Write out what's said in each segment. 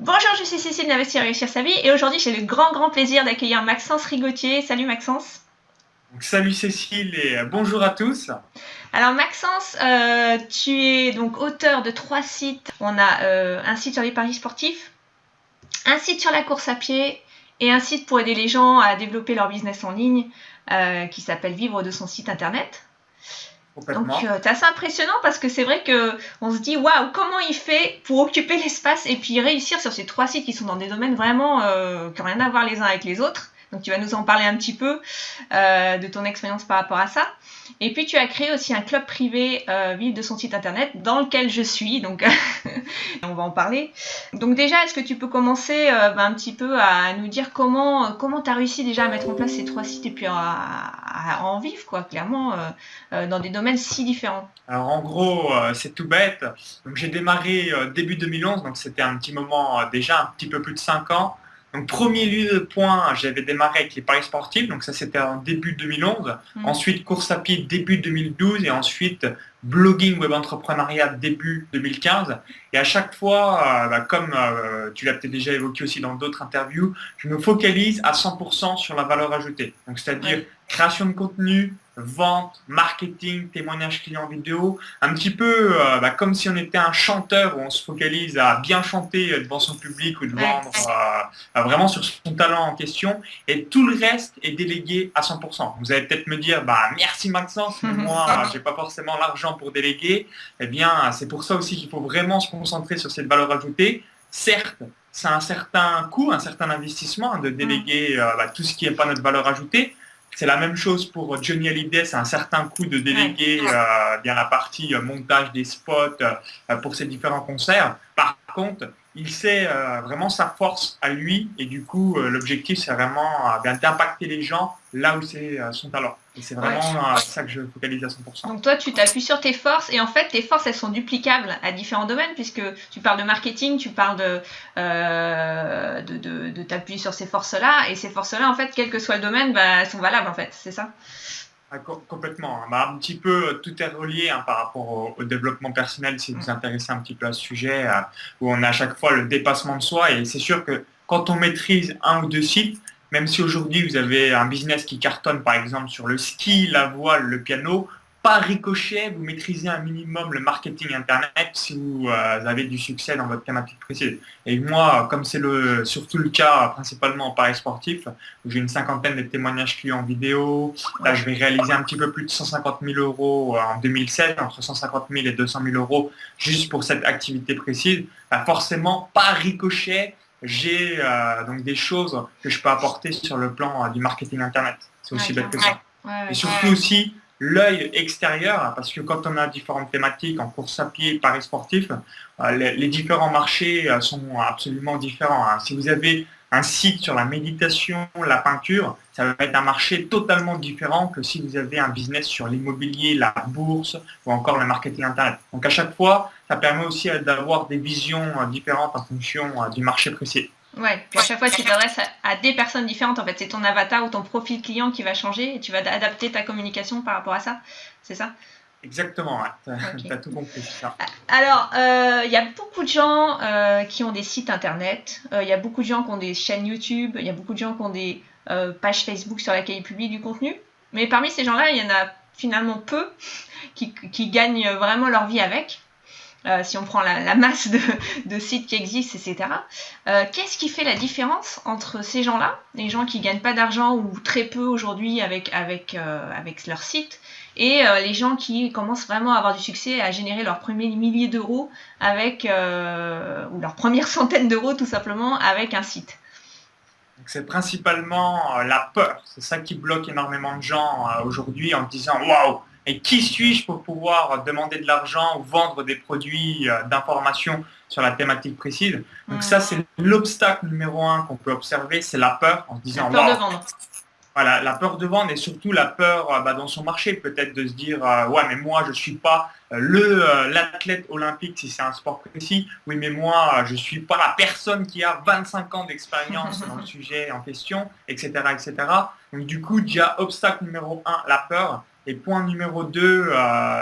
Bonjour, je suis Cécile d'Investir et Réussir sa vie et aujourd'hui j'ai le grand plaisir d'accueillir Maxence Rigotier. Salut Maxence. Donc, salut Cécile et bonjour à tous. Alors Maxence, tu es donc auteur de 3 sites. On a un site sur les paris sportifs, un site sur la course à pied et un site pour aider les gens à développer leur business en ligne qui s'appelle Vivre de son site internet. Donc Complètement. c'est assez impressionnant parce que c'est vrai qu'on se dit waouh, comment il fait pour occuper l'espace et puis réussir sur ces 3 sites qui sont dans des domaines vraiment qui n'ont rien à voir les uns avec les autres. Donc tu vas nous en parler un petit peu de ton expérience par rapport à ça. Et puis tu as créé aussi un club privé Vivre de son site internet dans lequel je suis, donc on va en parler. Donc déjà, est-ce que tu peux commencer un petit peu à nous dire comment tu as réussi déjà à mettre en place ces 3 sites et puis à en vivre, quoi, clairement, dans des domaines si différents. Alors en gros, c'est tout bête. Donc j'ai démarré début 2011, donc c'était un petit moment déjà, un petit peu plus de 5 ans. Donc premier lieu de point, j'avais démarré avec les paris sportifs, donc ça c'était en début 2011. Ensuite course à pied début 2012 et ensuite blogging web entrepreneuriat début 2015. Et à chaque fois, comme tu l'as peut-être déjà évoqué aussi dans d'autres interviews, je me focalise à 100% sur la valeur ajoutée. Donc c'est-à-dire création de contenu, vente, marketing, témoignage client vidéo, un petit peu comme si on était un chanteur où on se focalise à bien chanter devant son public ou de vendre vraiment sur son talent en question, et tout le reste est délégué à 100%. Vous allez peut-être me dire, merci Maxence, mais moi, j'ai pas forcément l'argent pour déléguer. Eh bien, c'est pour ça aussi qu'il faut vraiment se concentrer sur cette valeur ajoutée. Certes, c'est un certain coût, un certain investissement de déléguer tout ce qui n'est pas notre valeur ajoutée. C'est la même chose pour Johnny Hallyday, c'est un certain coût de déléguer bien la partie montage des spots pour ses différents concerts. Par contre, il sait vraiment sa force à lui et du coup, l'objectif, c'est vraiment d'impacter les gens là où c'est son talent. Et c'est vraiment ça que je focalise à 100%. Donc toi, tu t'appuies sur tes forces et en fait, tes forces, elles sont duplicables à différents domaines puisque tu parles de marketing, tu parles de t'appuyer sur ces forces-là et ces forces-là, en fait, quel que soit le domaine, elles sont valables en fait, c'est ça? Complètement. Un petit peu, tout est relié par rapport au développement personnel si vous vous intéressez un petit peu à ce sujet, où on a à chaque fois le dépassement de soi. Et c'est sûr que quand on maîtrise un ou deux sites, même si aujourd'hui vous avez un business qui cartonne par exemple sur le ski, la voile, le piano, par ricochet, vous maîtrisez un minimum le marketing internet si vous avez du succès dans votre thématique précise. Et moi, comme c'est surtout le cas principalement en paris sportif, où j'ai une cinquantaine de témoignages clients vidéo, là je vais réaliser un petit peu plus de 150 000 euros en 2016, entre 150 000 et 200 000 euros juste pour cette activité précise, forcément, par ricochet, j'ai donc des choses que je peux apporter sur le plan du marketing internet. C'est aussi bête que ça. Et surtout aussi, l'œil extérieur, parce que quand on a différentes thématiques en course à pied, paris sportif, les différents marchés sont absolument différents. Si vous avez un site sur la méditation, la peinture, ça va être un marché totalement différent que si vous avez un business sur l'immobilier, la bourse ou encore le marketing internet. Donc à chaque fois, ça permet aussi d'avoir des visions différentes en fonction du marché précis. Ouais, puis à chaque fois, tu t'adresses à des personnes différentes. En fait, c'est ton avatar ou ton profil client qui va changer et tu vas adapter ta communication par rapport à ça. C'est ça? Exactement, ouais. Tu as tout compris, c'est ça. Alors, il y a beaucoup de gens qui ont des sites internet, il y a beaucoup de gens qui ont des chaînes YouTube, il y a beaucoup de gens qui ont des pages Facebook sur lesquelles ils publient du contenu. Mais parmi ces gens-là, il y en a finalement peu qui gagnent vraiment leur vie avec. Si on prend la masse de sites qui existent, etc. Qu'est-ce qui fait la différence entre ces gens-là, les gens qui ne gagnent pas d'argent ou très peu aujourd'hui avec leur site, et les gens qui commencent vraiment à avoir du succès, à générer leurs premiers milliers d'euros ou leurs premières centaines d'euros tout simplement avec un site? C'est principalement la peur. C'est ça qui bloque énormément de gens aujourd'hui en disant waouh, et qui suis-je pour pouvoir demander de l'argent ou vendre des produits d'information sur la thématique précise. Donc ça, c'est l'obstacle numéro un qu'on peut observer, c'est la peur en se disant La peur de waouh. vendre. Voilà, la peur de vendre et surtout la peur dans son marché, peut-être de se dire ouais, mais moi je suis pas l'athlète olympique si c'est un sport précis. Oui, mais moi je suis pas la personne qui a 25 ans d'expérience dans le sujet en question, etc., etc. Donc du coup, déjà obstacle numéro un, la peur. Et point numéro 2,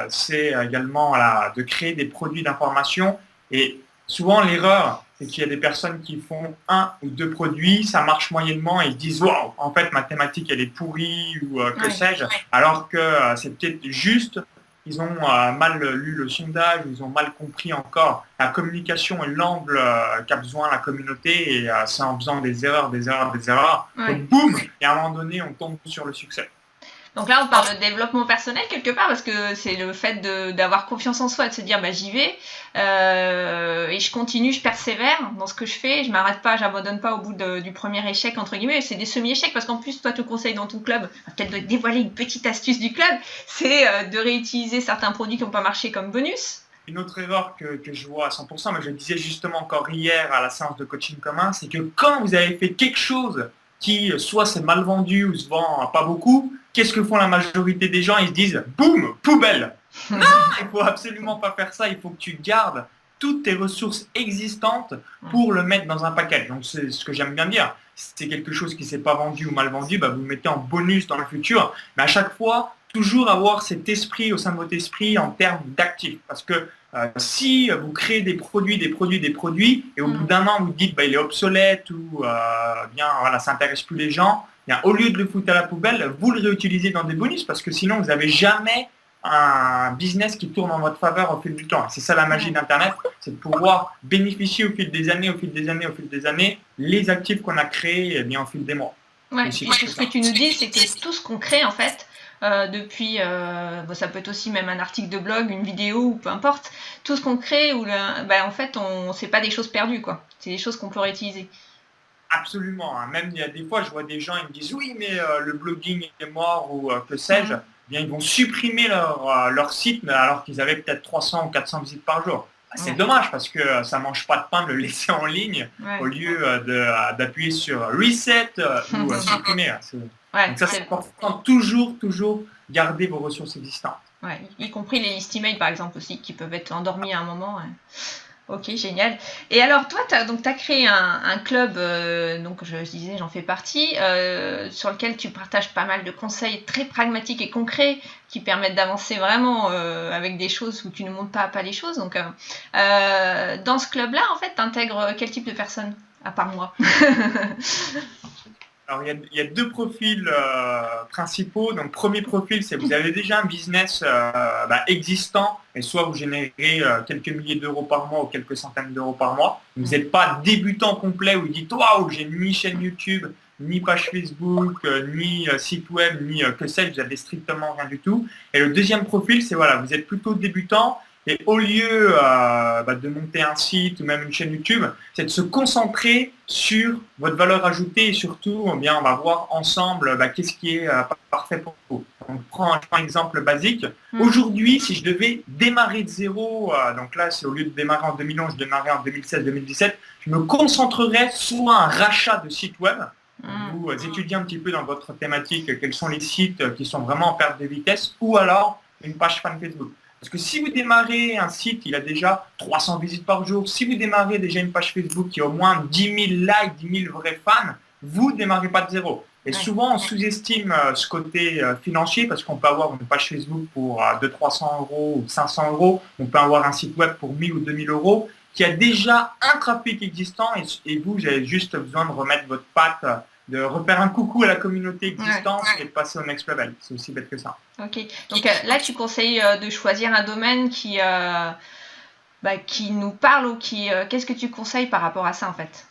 c'est également de créer des produits d'information. Et souvent l'erreur, c'est qu'il y a des personnes qui font un ou deux produits, ça marche moyennement et ils se disent waouh, en fait ma thématique elle est pourrie ou que sais-je, alors que c'est peut-être juste, ils ont mal lu le sondage, ils ont mal compris encore la communication et l'angle qu'a besoin la communauté et c'est en faisant des erreurs. Donc boum, et à un moment donné on tombe sur le succès. Donc là, on parle de développement personnel quelque part, parce que c'est le fait d'avoir confiance en soi, de se dire bah, j'y vais, et je continue, je persévère dans ce que je fais, je m'arrête pas, j'abandonne pas au bout du premier échec, entre guillemets, c'est des semi-échecs, parce qu'en plus, toi, tu conseilles dans ton club, peut-être dévoiler une petite astuce du club, c'est de réutiliser certains produits qui n'ont pas marché comme bonus. Une autre erreur que je vois à 100%, mais je le disais justement encore hier à la séance de coaching commun, c'est que quand vous avez fait quelque chose qui soit c'est mal vendu ou se vend pas beaucoup, qu'est-ce que font la majorité des gens? Ils se disent boum, poubelle. Non, il faut absolument pas faire ça. Il faut que tu gardes toutes tes ressources existantes pour le mettre dans un paquet. Donc c'est ce que j'aime bien dire. Si c'est quelque chose qui ne s'est pas vendu ou mal vendu, bah, vous le mettez en bonus dans le futur. Mais à chaque fois, toujours avoir cet esprit au sein de votre esprit en termes d'actifs. Parce que si vous créez des produits, et au bout d'un an, vous dites bah, il est obsolète ou bien voilà, ça n'intéresse plus les gens, bien, au lieu de le foutre à la poubelle, vous le réutilisez dans des bonus parce que sinon, vous n'avez jamais un business qui tourne en votre faveur au fil du temps. Et c'est ça la magie d'Internet, c'est de pouvoir bénéficier au fil des années, les actifs qu'on a créés eh bien, au fil des mois. Ouais, et ce que tu nous dis, c'est que tout ce qu'on crée, en fait, depuis, bon, ça peut être aussi même un article de blog, une vidéo ou peu importe, tout ce qu'on crée, en fait, c'est pas des choses perdues, quoi. C'est des choses qu'on peut réutiliser. Absolument. Hein. Même il y a des fois, je vois des gens, ils me disent oui, mais le blogging est mort ou que sais-je. Bien, ils vont supprimer leur site alors qu'ils avaient peut-être 300 ou 400 visites par jour. C'est dommage parce que ça ne mange pas de pain de le laisser en ligne au lieu d'appuyer sur reset ou supprimer. Donc ça, c'est important. Toujours garder vos ressources existantes. Ouais, y compris les list email par exemple aussi qui peuvent être endormis à un moment. Ok, génial. Et alors toi, tu as créé un club, donc je disais, j'en fais partie, sur lequel tu partages pas mal de conseils très pragmatiques et concrets qui permettent d'avancer vraiment avec des choses où tu ne montes pas à pas les choses. Donc dans ce club-là, en fait, tu intègres quel type de personnes, à part moi? Alors, il y a deux profils principaux. Donc, premier profil, c'est vous avez déjà un business existant et soit vous générez quelques milliers d'euros par mois ou quelques centaines d'euros par mois. Vous n'êtes pas débutant complet où vous dites « Waouh, j'ai ni chaîne YouTube, ni page Facebook, ni site web, ni que sais-je, vous n'avez strictement rien du tout. » Et le deuxième profil, c'est voilà, vous êtes plutôt débutant. Et au lieu de monter un site ou même une chaîne YouTube, c'est de se concentrer sur votre valeur ajoutée et surtout, eh bien, on va voir ensemble qu'est-ce qui est parfait pour vous. Donc, prends un exemple basique. Aujourd'hui, si je devais démarrer de zéro, donc là, c'est au lieu de démarrer en 2011, je démarrais en 2016-2017, je me concentrerais soit un rachat de site web. Vous étudiez un petit peu dans votre thématique quels sont les sites qui sont vraiment en perte de vitesse ou alors une page fan Facebook. Parce que si vous démarrez un site, il a déjà 300 visites par jour. Si vous démarrez déjà une page Facebook qui a au moins 10 000 likes, 10 000 vrais fans, vous ne démarrez pas de zéro. Et souvent, on sous-estime ce côté financier parce qu'on peut avoir une page Facebook pour 200-300 euros ou 500 euros. On peut avoir un site web pour 1000 ou 2000 euros qui a déjà un trafic existant et vous avez juste besoin de remettre votre patte, de refaire un coucou à la communauté existante et de passer au next level. C'est aussi bête que ça. Ok. Donc là, tu conseilles de choisir un domaine qui nous parle ou qu'est-ce que tu conseilles par rapport à ça en fait?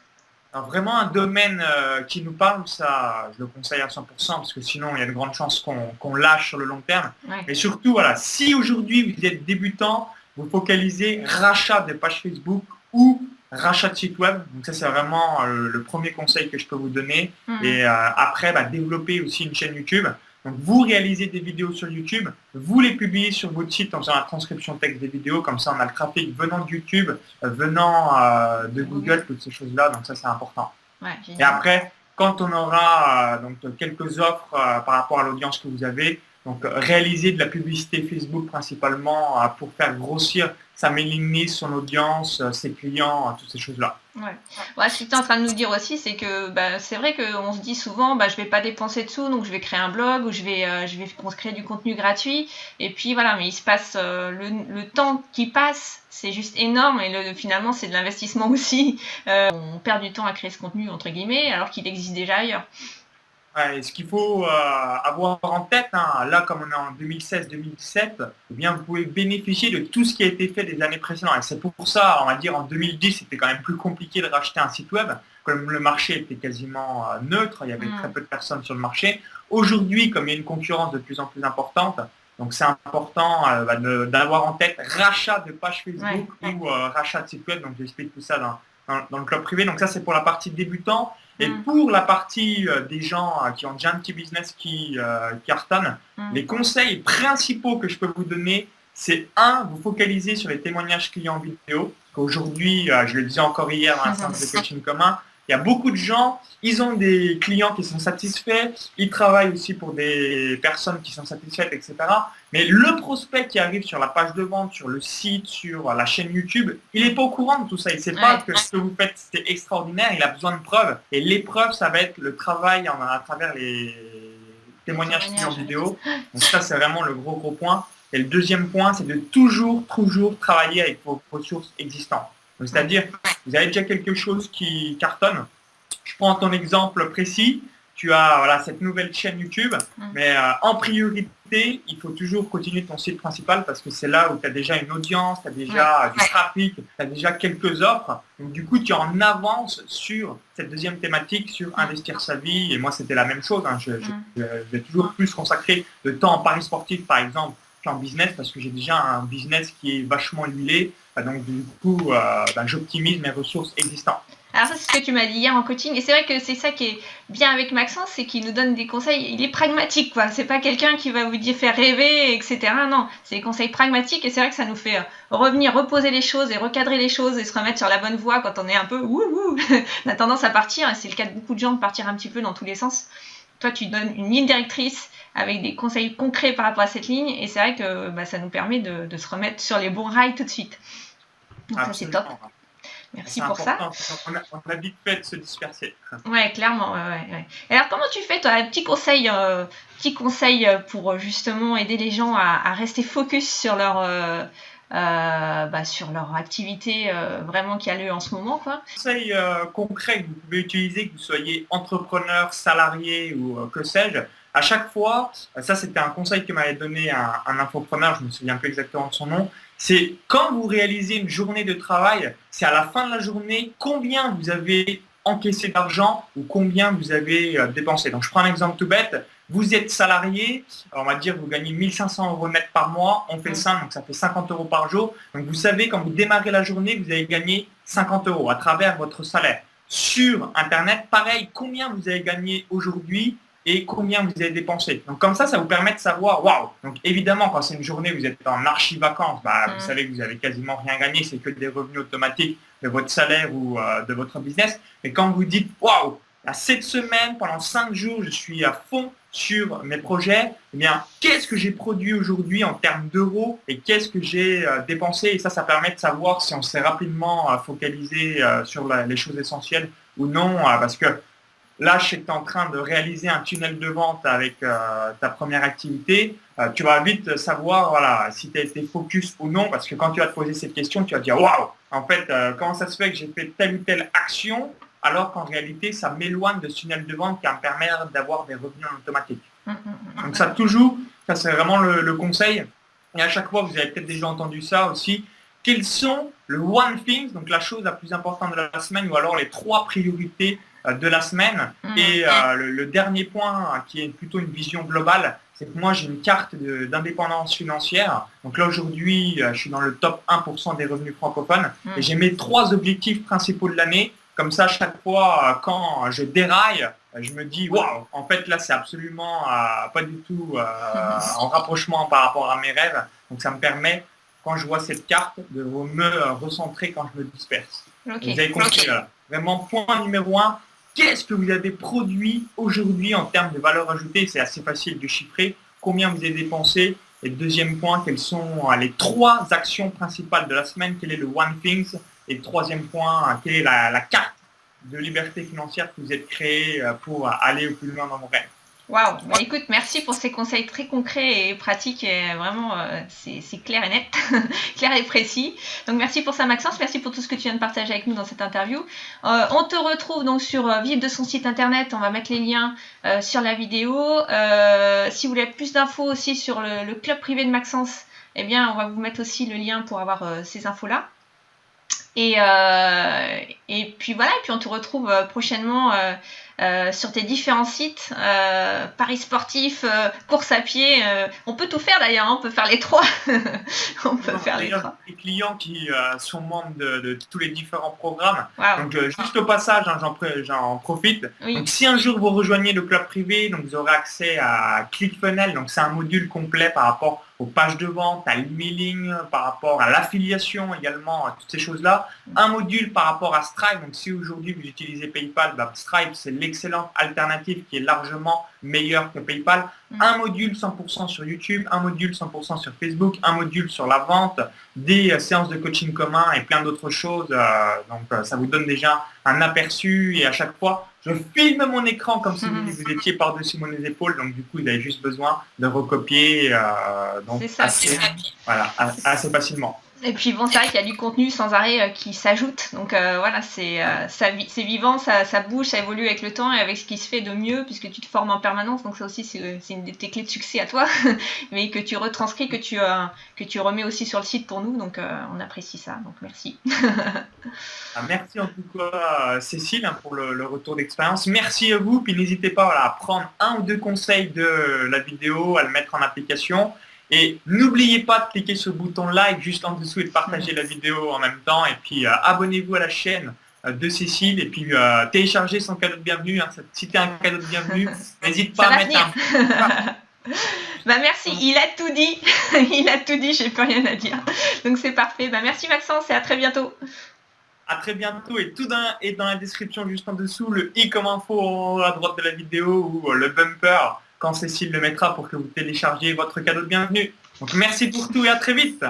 Alors vraiment un domaine qui nous parle, ça je le conseille à 100% parce que sinon il y a de grandes chances qu'on lâche sur le long terme. Mais surtout, voilà, si aujourd'hui vous êtes débutant, vous focalisez rachat de page Facebook ou rachat de site web. Donc ça, c'est vraiment le premier conseil que je peux vous donner. Et après, développer aussi une chaîne YouTube. Donc vous réalisez des vidéos sur YouTube, vous les publiez sur votre site en faisant la transcription texte des vidéos. Comme ça, on a le trafic venant de YouTube, venant de Google, toutes ces choses-là. Donc ça, c'est important. Et après, quand on aura donc quelques offres par rapport à l'audience que vous avez, Donc, réaliser de la publicité Facebook principalement pour faire grossir sa mailing list, son audience, ses clients, toutes ces choses-là. Ouais. Ce que tu es en train de nous dire aussi, c'est que c'est vrai qu'on se dit souvent, je vais pas dépenser de sous, donc je vais créer un blog ou je vais créer du contenu gratuit. Et puis voilà, mais il se passe le temps qui passe, c'est juste énorme et finalement c'est de l'investissement aussi. On perd du temps à créer ce contenu entre guillemets, alors qu'il existe déjà ailleurs. Ouais, ce qu'il faut avoir en tête, là comme on est en 2016-2017, eh bien vous pouvez bénéficier de tout ce qui a été fait des années précédentes. Et c'est pour ça, on va dire en 2010, c'était quand même plus compliqué de racheter un site web, comme le marché était quasiment neutre, il y avait très peu de personnes sur le marché. Aujourd'hui, comme il y a une concurrence de plus en plus importante, donc c'est important d'avoir en tête rachat de page Facebook ou rachat de site web. Donc j'explique tout ça dans le club privé. Donc ça c'est pour la partie débutant. Et pour la partie des gens qui ont déjà un petit business qui cartonne, les conseils principaux que je peux vous donner, c'est vous focaliser sur les témoignages clients vidéo. Aujourd'hui, je le disais encore hier dans un séance de coaching commun, il y a beaucoup de gens, ils ont des clients qui sont satisfaits, ils travaillent aussi pour des personnes qui sont satisfaites, etc. Mais le prospect qui arrive sur la page de vente, sur le site, sur la chaîne YouTube, il n'est pas au courant de tout ça. Il ne sait pas que ce que vous faites, c'est extraordinaire. Il a besoin de preuves. Et les preuves, ça va être le travail à travers les témoignages clients vidéo. Donc ça, c'est vraiment le gros point. Et le deuxième point, c'est de toujours travailler avec vos ressources existantes. C'est-à-dire, vous avez déjà quelque chose qui cartonne. Je prends ton exemple précis. Tu as cette nouvelle chaîne YouTube, mais en priorité, il faut toujours continuer ton site principal parce que c'est là où tu as déjà une audience, tu as déjà du trafic, tu as déjà quelques offres. Donc du coup, tu es en avance sur cette deuxième thématique, sur investir sa vie. Et moi, c'était la même chose. Je vais toujours plus consacrer de temps en paris sportif, par exemple, qu'en business parce que j'ai déjà un business qui est vachement huilé. Donc du coup, j'optimise mes ressources existantes. Alors ça, c'est ce que tu m'as dit hier en coaching. Et c'est vrai que c'est ça qui est bien avec Maxence, c'est qu'il nous donne des conseils. Il est pragmatique, quoi. C'est pas quelqu'un qui va vous dire faire rêver, etc. Non, c'est des conseils pragmatiques. Et c'est vrai que ça nous fait revenir, reposer les choses et recadrer les choses et se remettre sur la bonne voie quand on est un peu wouhou. On a tendance à partir. Et c'est le cas de beaucoup de gens de partir un petit peu dans tous les sens. Toi, tu donnes une ligne directrice avec des conseils concrets par rapport à cette ligne. Et c'est vrai que ça nous permet de se remettre sur les bons rails tout de suite. Donc ça, c'est top. Merci pour ça. On a vite fait de se disperser. Ouais, clairement. Ouais. Et alors, comment tu fais, toi, un petit conseil pour justement aider les gens à rester focus sur leur activité vraiment qui a lieu en ce moment, quoi. Conseil concret que vous pouvez utiliser, que vous soyez entrepreneur, salarié ou que sais-je. À chaque fois, ça c'était un conseil que m'avait donné un infopreneur, je ne me souviens plus exactement de son nom, c'est quand vous réalisez une journée de travail, c'est à la fin de la journée combien vous avez encaissé d'argent ou combien vous avez dépensé. Donc je prends un exemple tout bête, vous êtes salarié, on va dire vous gagnez 1500 € net par mois, on fait le 5, donc ça fait 50 € par jour. Donc vous savez quand vous démarrez la journée, vous allez gagner 50 € à travers votre salaire. Sur Internet, pareil, combien vous avez gagné aujourd'hui et combien vous avez dépensé. Donc comme ça vous permet de savoir, waouh. Donc évidemment, quand c'est une journée où vous êtes en archi-vacances, vous savez que vous avez quasiment rien gagné, c'est que des revenus automatiques de votre salaire ou de votre business. Mais quand vous dites, waouh, cette semaine, pendant 5 jours, je suis à fond sur mes projets, eh bien, qu'est-ce que j'ai produit aujourd'hui en termes d'euros et qu'est-ce que j'ai dépensé. Et ça permet de savoir si on s'est rapidement focalisé sur les choses essentielles ou non, parce que là, je sais que tu es en train de réaliser un tunnel de vente avec ta première activité. Tu vas vite savoir si tu as été focus ou non, parce que quand tu vas te poser cette question, tu vas te dire « Waouh, en fait, comment ça se fait que j'ai fait telle ou telle action alors qu'en réalité, ça m'éloigne de ce tunnel de vente qui va me permettre d'avoir des revenus en automatique. » Donc ça c'est vraiment le conseil. Et à chaque fois, vous avez peut-être déjà entendu ça aussi. Quels sont le one thing, donc la chose la plus importante de la semaine, ou alors les 3 priorités de la semaine. Et le dernier point, qui est plutôt une vision globale, c'est que moi j'ai une carte d'indépendance financière. Donc là aujourd'hui, je suis dans le top 1% des revenus francophones. Et j'ai mes 3 objectifs principaux de l'année. Comme ça, chaque fois, quand je déraille, je me dis, waouh, en fait là c'est absolument pas du tout en rapprochement par rapport à mes rêves. Donc ça me permet, quand je vois cette carte, de me recentrer quand je me disperse. Okay. Vous avez compris, vraiment point numéro 1, qu'est-ce que vous avez produit aujourd'hui en termes de valeur ajoutée? C'est assez facile de chiffrer. combien vous avez dépensé. Et deuxième point, quelles sont les 3 actions principales de la semaine, quel est le One Things. Et troisième point, quelle est la carte de liberté financière que vous êtes créée pour aller au plus loin dans vos rêves. Waouh, bah écoute, merci pour ces conseils très concrets et pratiques, et vraiment c'est clair et net, clair et précis. Donc merci pour ça Maxence, merci pour tout ce que tu viens de partager avec nous dans cette interview. On te retrouve donc sur vivre de son site internet, on va mettre les liens sur la vidéo. Si vous voulez plus d'infos aussi sur le club privé de Maxence, eh bien on va vous mettre aussi le lien pour avoir ces infos-là. Et puis voilà, et puis on te retrouve prochainement sur tes différents sites, paris sportifs, course à pied, on peut tout faire d'ailleurs, hein, on peut faire les 3. On peut faire les 3. Les clients qui sont membres de tous les différents programmes, Wow. donc juste au passage, hein, j'en profite. Oui. Donc si un jour vous rejoignez le club privé, donc vous aurez accès à ClickFunnels, donc c'est un module complet par rapport aux pages de vente, à l'emailing, par rapport à l'affiliation également, à toutes ces choses-là. Un module par rapport à Stripe, donc si aujourd'hui vous utilisez PayPal, bah, Stripe c'est l'excellente alternative qui est largement meilleure que PayPal. Un module 100% sur YouTube, un module 100% sur Facebook, un module sur la vente, des séances de coaching commun et plein d'autres choses. Donc ça vous donne déjà un aperçu et à chaque fois, je filme mon écran comme si vous étiez par-dessus mon épaule. Donc du coup, vous avez juste besoin de recopier donc ça, assez facilement. Et puis bon, c'est vrai qu'il y a du contenu sans arrêt qui s'ajoute, donc voilà, c'est vivant, ça bouge, ça évolue avec le temps et avec ce qui se fait de mieux, puisque tu te formes en permanence, donc ça aussi c'est une de tes clés de succès à toi, mais que tu retranscris, que tu remets aussi sur le site pour nous, donc on apprécie ça, donc merci. Merci en tout cas Cécile pour le retour d'expérience, merci à vous, puis n'hésitez pas à prendre 1 ou 2 conseils de la vidéo, à le mettre en application. Et n'oubliez pas de cliquer sur le bouton like juste en dessous et de partager la vidéo en même temps. Et puis abonnez-vous à la chaîne de Cécile et puis téléchargez son cadeau de bienvenue. Hein. Si tu as un cadeau de bienvenue, n'hésite pas à mettre Bah merci, il a tout dit. Il a tout dit, j'ai plus rien à dire. Donc c'est parfait. Bah merci Maxence et à très bientôt. À très bientôt et tout est dans la description juste en dessous. Le i comme info à droite de la vidéo ou le bumper quand Cécile le mettra pour que vous téléchargiez votre cadeau de bienvenue. Donc merci pour tout et à très vite.